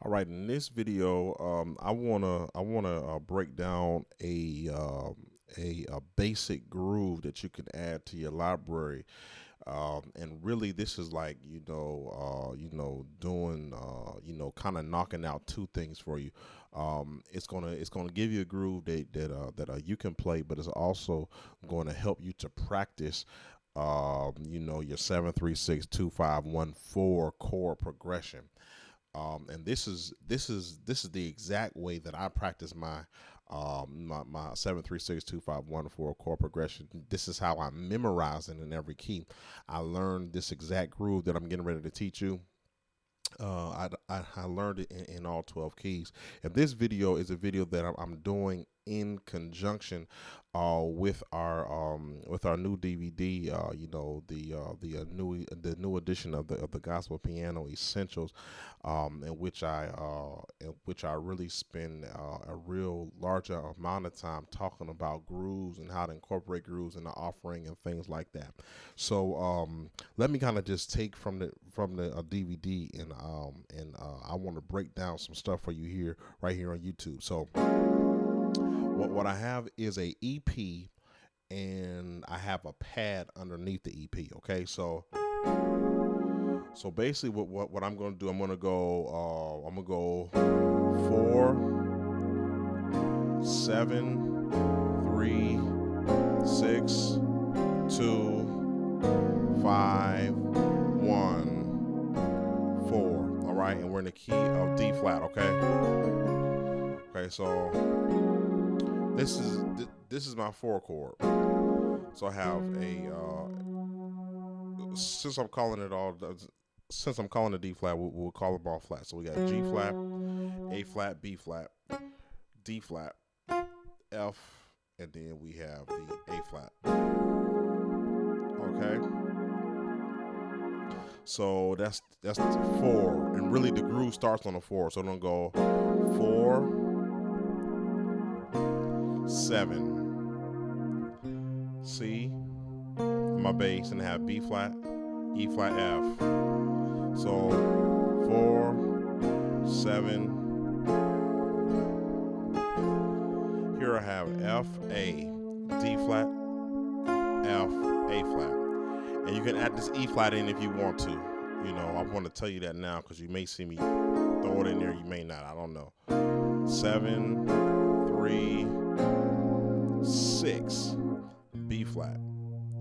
All right, in this video, I wanna break down a basic groove that you can add to your library, and really this is like doing kind of knocking out two things for you. It's gonna give you a groove that you can play, but it's also going to help you to practice. Your 7 3 6 2 5 1 4 chord progression. And this is the exact way that I practice my 7 3 6 2 5 1 4 chord progression. This is how I memorize it in every key. I learned this exact groove that I'm getting ready to teach you. I learned it in all 12 keys. And this video is a video that I'm doing in conjunction with our new DVD. The new edition of the Gospel Piano Essentials, in which I really spend a real large amount of time talking about grooves and how to incorporate grooves in the offering and things like that. So let me kind of just take from the DVD, and I want to break down some stuff for you here right here on YouTube. So what I have is a EP, and I have a pad underneath the EP. Okay, so basically what I'm going to do, I'm going to go 4 7 3 6 2 5 1 4. All right, and we're in the key of D flat. Okay, so this is my 4 chord. So I have since I'm calling it D flat, we'll call them all flat. So we got G flat, A flat, B flat, D flat, F, and then we have the A flat. Okay. So that's 4, and really the groove starts on the 4. So I'm gonna go 4 7 C, my bass, and have B flat, E flat, F. So 4 7. Here I have F A, D flat, F, A flat. And you can add this E flat in if you want to. I want to tell you that now because you may see me throw it in there, you may not. I don't know. 7 3 6, B flat,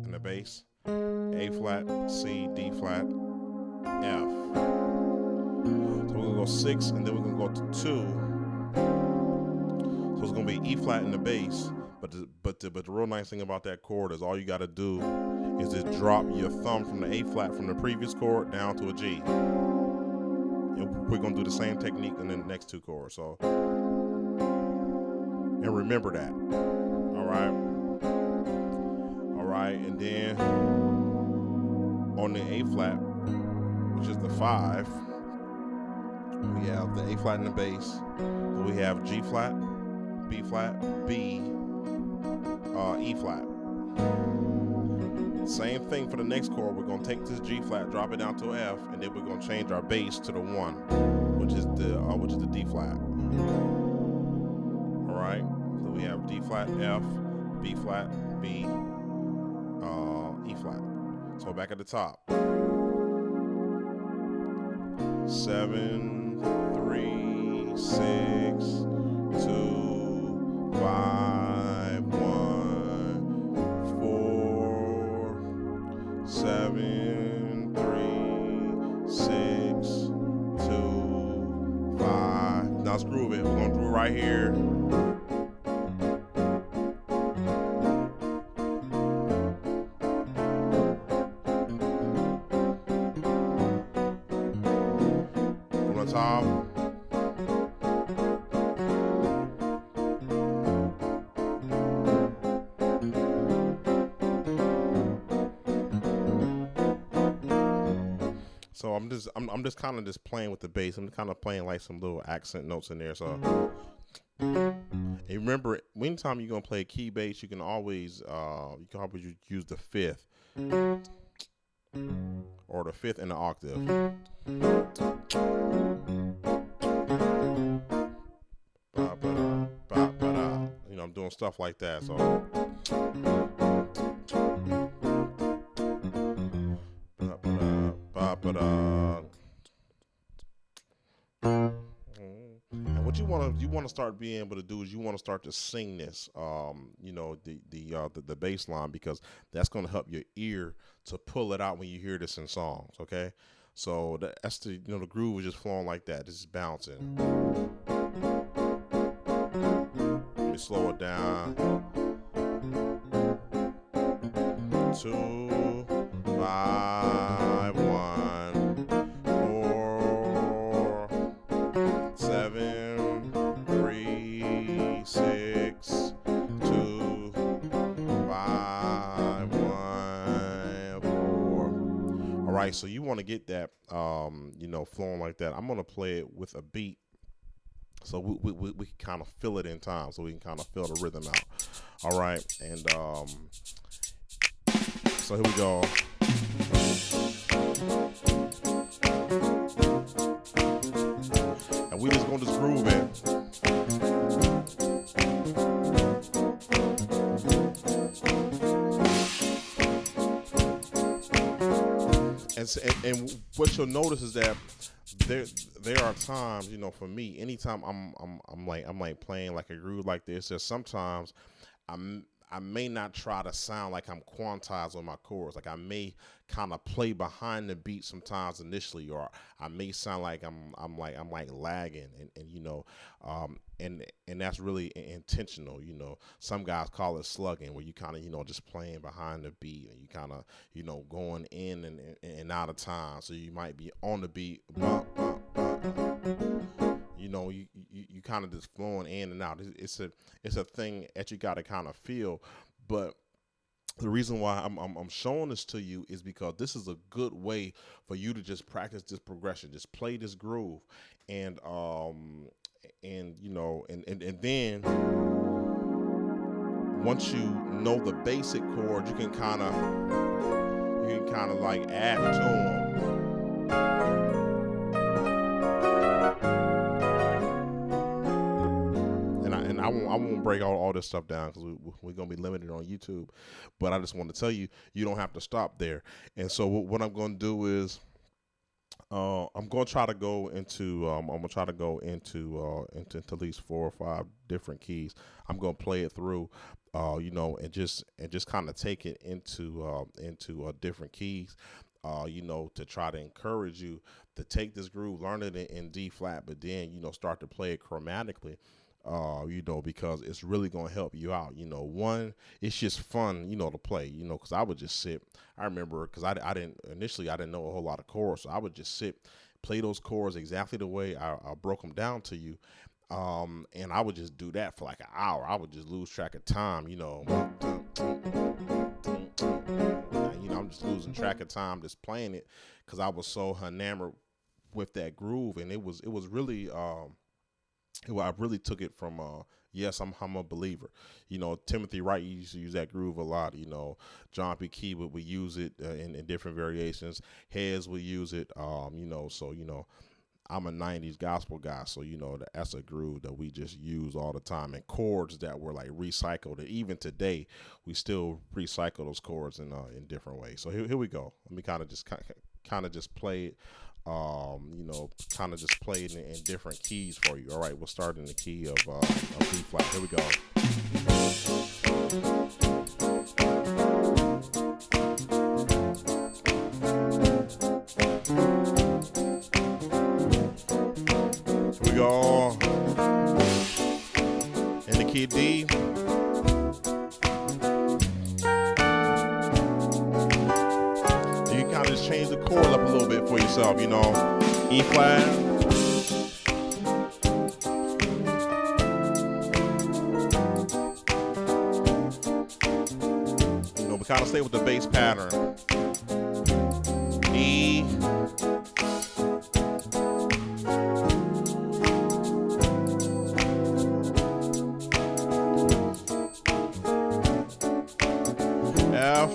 and the bass, A flat, C, D flat, F. So we're gonna go 6, and then we're gonna go to 2. So it's gonna be E flat in the bass. But the real nice thing about that chord is all you got to do is just drop your thumb from the A flat from the previous chord down to a G. And we're going to do the same technique in the next 2 chords. So, and remember that. All right. And then on the A flat, which is the 5, we have the A flat in the bass. So we have G flat, B flat, B, E flat. Same thing for the next chord. We're going to take this G flat, drop it down to F, and then we're going to change our bass to the 1, which is the D flat. All right. So we have D flat, F, B flat, B, E flat. So back at the top. 7 3 6 2 5 1 4 7 3 6 2 5. Now let's groove it. We're gonna do it right here. From the top. So I'm just kind of just playing with the bass. I'm kind of playing like some little accent notes in there. So and remember, anytime you're gonna play a key bass, you can always use the 5th or the 5th in the octave. stuff like that. So and what you want to start being able to do is you want to start to sing this, the bass line, because that's going to help your ear to pull it out when you hear this in songs. Okay, so that's the groove is just flowing like that. This is bouncing. Let me slow it down. 2, 5, 1, 4, 7, 3, 6, 2, 5, 1, 4. All right, so you want to get that, flowing like that. I'm gonna play it with a beat, so we can kind of feel it in time, so we can kind of feel the rhythm out. All right, and so here we go. And we just gonna just groove it. And what you'll notice is that there are times, for me, anytime I'm like playing like a groove like this, there's sometimes I may not try to sound like I'm quantized on my chords. Like I may kind of play behind the beat sometimes initially, or I may sound like I'm lagging, and that's really intentional. Some guys call it slugging, where you kind of just playing behind the beat, and you kind of going in and out of time. So you might be on the beat, you kind of just flowing in and out. It's a thing that you got to kind of feel. But the reason why I'm showing this to you is because this is a good way for you to just practice this progression. Just play this groove, and then once you know the basic chords, you can kind of like add to them. I won't break all this stuff down because we're going to be limited on YouTube. But I just want to tell you, you don't have to stop there. And so what I'm going to do is I'm going to try to go into at least 4 or 5 different keys. I'm going to play it through, and just kind of take it into different keys. To try to encourage you to take this groove, learn it in D flat, but then start to play it chromatically. Because it's really going to help you out. One, it's just fun, to play, because I would just sit. I remember, because I didn't know a whole lot of chords, so I would just sit, play those chords exactly the way I broke them down to you. And I would just do that for like an hour. I would just lose track of time, I'm just losing track of time just playing it because I was so enamored with that groove. And it was really, I really took it from, yes, I'm a believer. Timothy Wright used to use that groove a lot. John P. Key would use it in different variations. Hez would use it. So, I'm a 90s gospel guy. So, that's a groove that we just use all the time. And chords that were like recycled. And even today, we still recycle those chords in different ways. So here we go. Let me kind of just play it. Kind of just play it in different keys for you. All right, we'll start in the key of B flat. Here we go. Here we go. In the key D. Just change the chord up a little bit for yourself, E flat, we kind of stay with the bass pattern. E, F,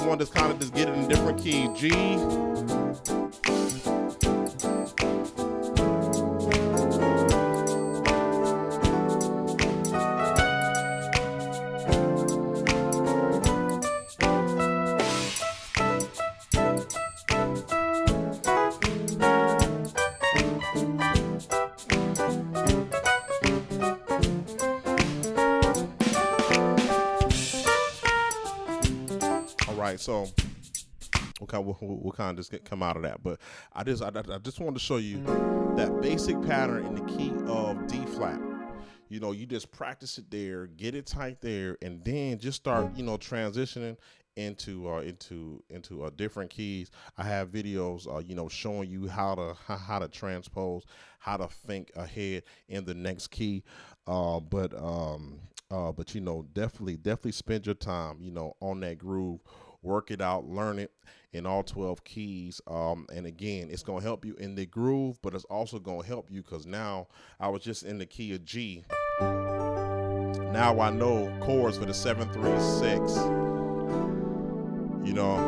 wanted to kind of just get it in different key. G. Right, so we'll kind of just come out of that, but I just wanted to show you that basic pattern in the key of D flat. You know, you just practice it there, get it tight there, and then just start, you know, transitioning into different keys. I have videos, you know, showing you how to transpose, how to think ahead in the next key. But you know, definitely spend your time, you know, on that groove. Work it out, learn it in all 12 keys. And again, it's going to help you in the groove, but it's also going to help you because now I was just in the key of G. Now I know chords for the 7, 3, 6. You know,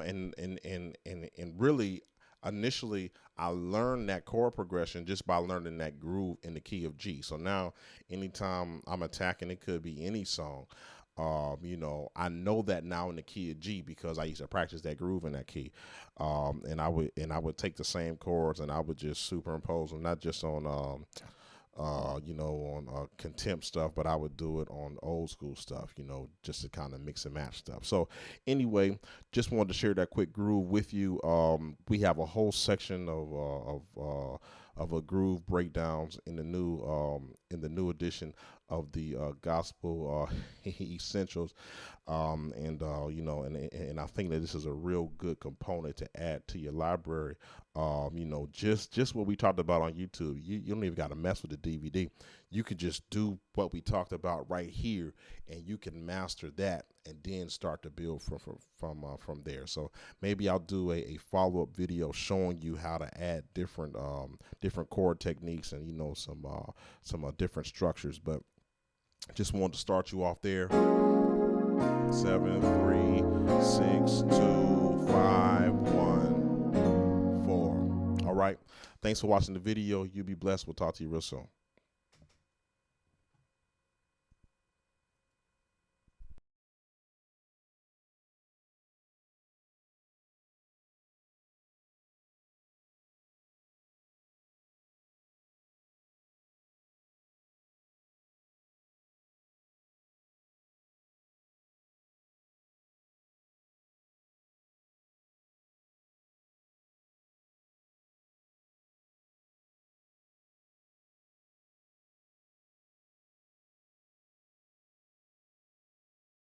and really initially I learned that chord progression just by learning that groove in the key of G. So now anytime I'm attacking, it could be any song. You know, I know that now in the key of G because I used to practice that groove in that key. And I would take the same chords and I would just superimpose them, not just on you know, on contempt stuff, but I would do it on old school stuff, you know, just to kind of mix and match stuff. So anyway, just wanted to share that quick groove with you. We have a whole section of a groove breakdowns in the new edition of the gospel essentials, you know, and I think that this is a real good component to add to your library. You know, just what we talked about on YouTube. You don't even got to mess with the DVD. You can just do what we talked about right here, and you can master that, and then start to build from there. So maybe I'll do a follow-up video showing you how to add different chord techniques and, you know, some different structures. But just wanted to start you off there. 7, 3, 6, 2, 5, 1, 4. All right. Thanks for watching the video. You be blessed. We'll talk to you real soon.